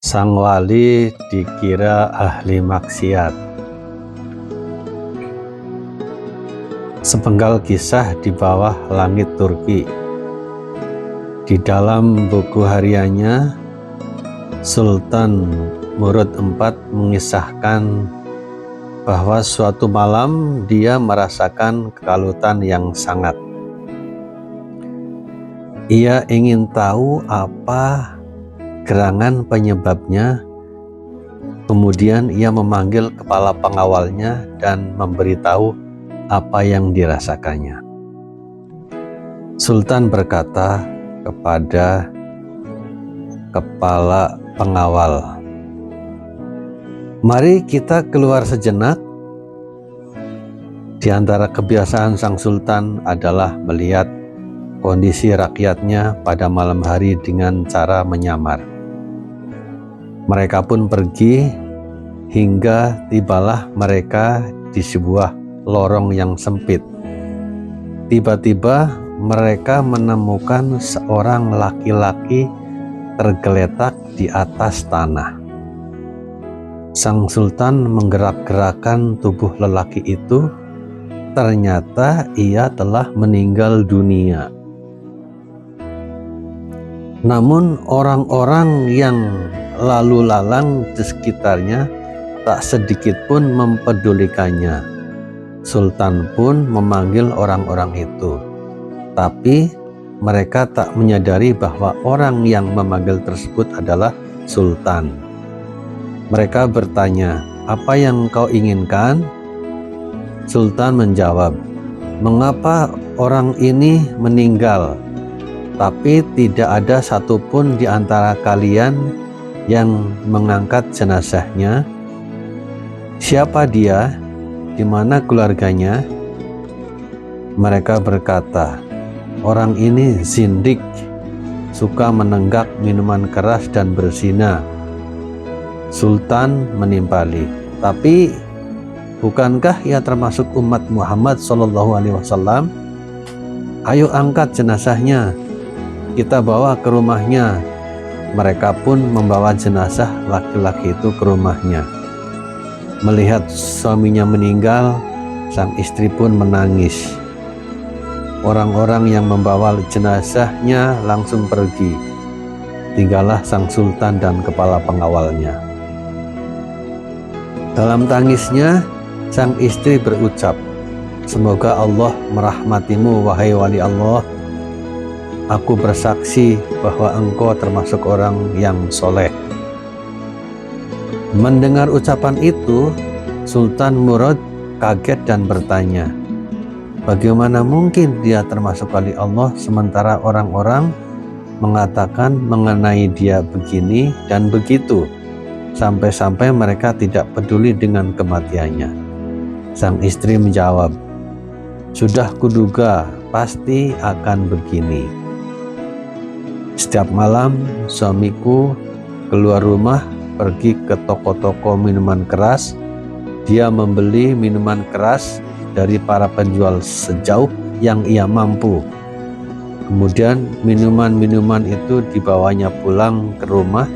Sang wali dikira ahli maksiat. Sepenggal kisah di bawah langit Turki. Di dalam buku hariannya, Sultan Murad IV mengisahkan bahwa suatu malam dia merasakan kekalutan yang sangat. Ia ingin tahu apa gerangan penyebabnya. Kemudian ia memanggil kepala pengawalnya dan memberitahu apa yang dirasakannya. Sultan berkata kepada kepala pengawal, "Mari kita keluar sejenak." Di antara kebiasaan sang sultan adalah melihat kondisi rakyatnya pada malam hari dengan cara menyamar. Mereka pun pergi hingga tibalah mereka di sebuah lorong yang sempit. Tiba-tiba mereka menemukan seorang laki-laki tergeletak di atas tanah. Sang sultan menggerak-gerakkan tubuh lelaki itu. Ternyata ia telah meninggal dunia. Namun orang-orang yang lalu lalang di sekitarnya tak sedikit pun mempedulikannya. Sultan pun memanggil orang-orang itu, tapi mereka tak menyadari bahwa orang yang memanggil tersebut adalah sultan. Mereka bertanya, "Apa yang kau inginkan?" Sultan menjawab, "Mengapa orang ini meninggal, tapi tidak ada satupun di antara kalian yang mengangkat jenazahnya? Siapa dia? Di mana keluarganya?" Mereka berkata, "Orang ini zindik, suka menenggak minuman keras dan berzina." Sultan menimpali, "Tapi bukankah ia termasuk umat Muhammad SAW? Ayo angkat jenazahnya, kita bawa ke rumahnya." Mereka pun membawa jenazah laki-laki itu ke rumahnya. Melihat suaminya meninggal, sang istri pun menangis. Orang-orang yang membawa jenazahnya langsung pergi. Tinggallah sang sultan dan kepala pengawalnya. Dalam tangisnya, sang istri berucap, "Semoga Allah merahmatimu, wahai wali Allah. Aku bersaksi bahwa engkau termasuk orang yang soleh." Mendengar ucapan itu, Sultan Murad kaget dan bertanya, bagaimana mungkin dia termasuk wali Allah sementara orang-orang mengatakan mengenai dia begini dan begitu, sampai-sampai mereka tidak peduli dengan kematiannya. Sang istri menjawab, "Sudah kuduga pasti akan begini. Setiap malam suamiku keluar rumah pergi ke toko-toko minuman keras. Dia membeli minuman keras dari para penjual sejauh yang ia mampu. Kemudian minuman-minuman itu dibawanya pulang ke rumah,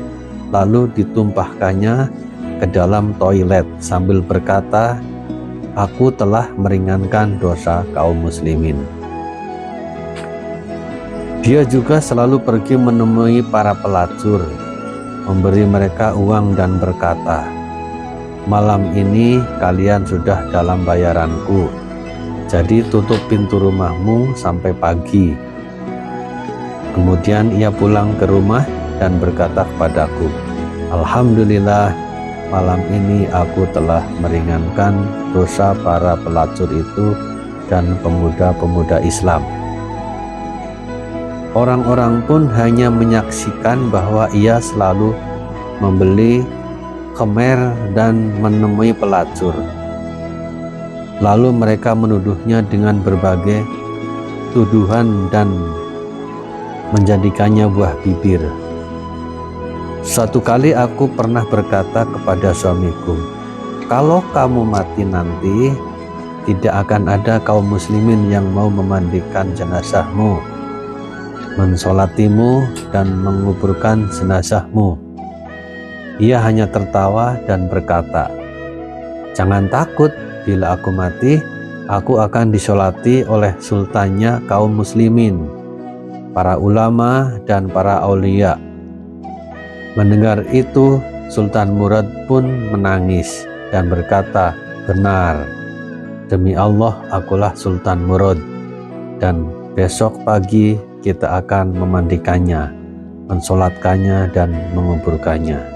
lalu ditumpahkannya ke dalam toilet sambil berkata, 'Aku telah meringankan dosa kaum muslimin.' Dia juga selalu pergi menemui para pelacur, memberi mereka uang dan berkata, 'Malam ini kalian sudah dalam bayaranku, jadi tutup pintu rumahmu sampai pagi.' Kemudian ia pulang ke rumah dan berkata kepadaku, 'Alhamdulillah, malam ini aku telah meringankan dosa para pelacur itu dan pemuda-pemuda Islam.' Orang-orang pun hanya menyaksikan bahwa ia selalu membeli khamer dan menemui pelacur. Lalu mereka menuduhnya dengan berbagai tuduhan dan menjadikannya buah bibir. Suatu kali aku pernah berkata kepada suamiku, 'Kalau kamu mati nanti, tidak akan ada kaum muslimin yang mau memandikan jenazahmu, mensolatimu dan menguburkan jenazahmu. Ia hanya tertawa dan berkata, "Jangan takut, bila aku mati, aku akan disolati oleh sultannya kaum muslimin, para ulama dan para aulia." Mendengar itu, Sultan Murad pun menangis dan berkata, "Benar, demi Allah akulah Sultan Murad, dan besok pagi kita akan memandikannya, mensolatkannya dan menguburkannya."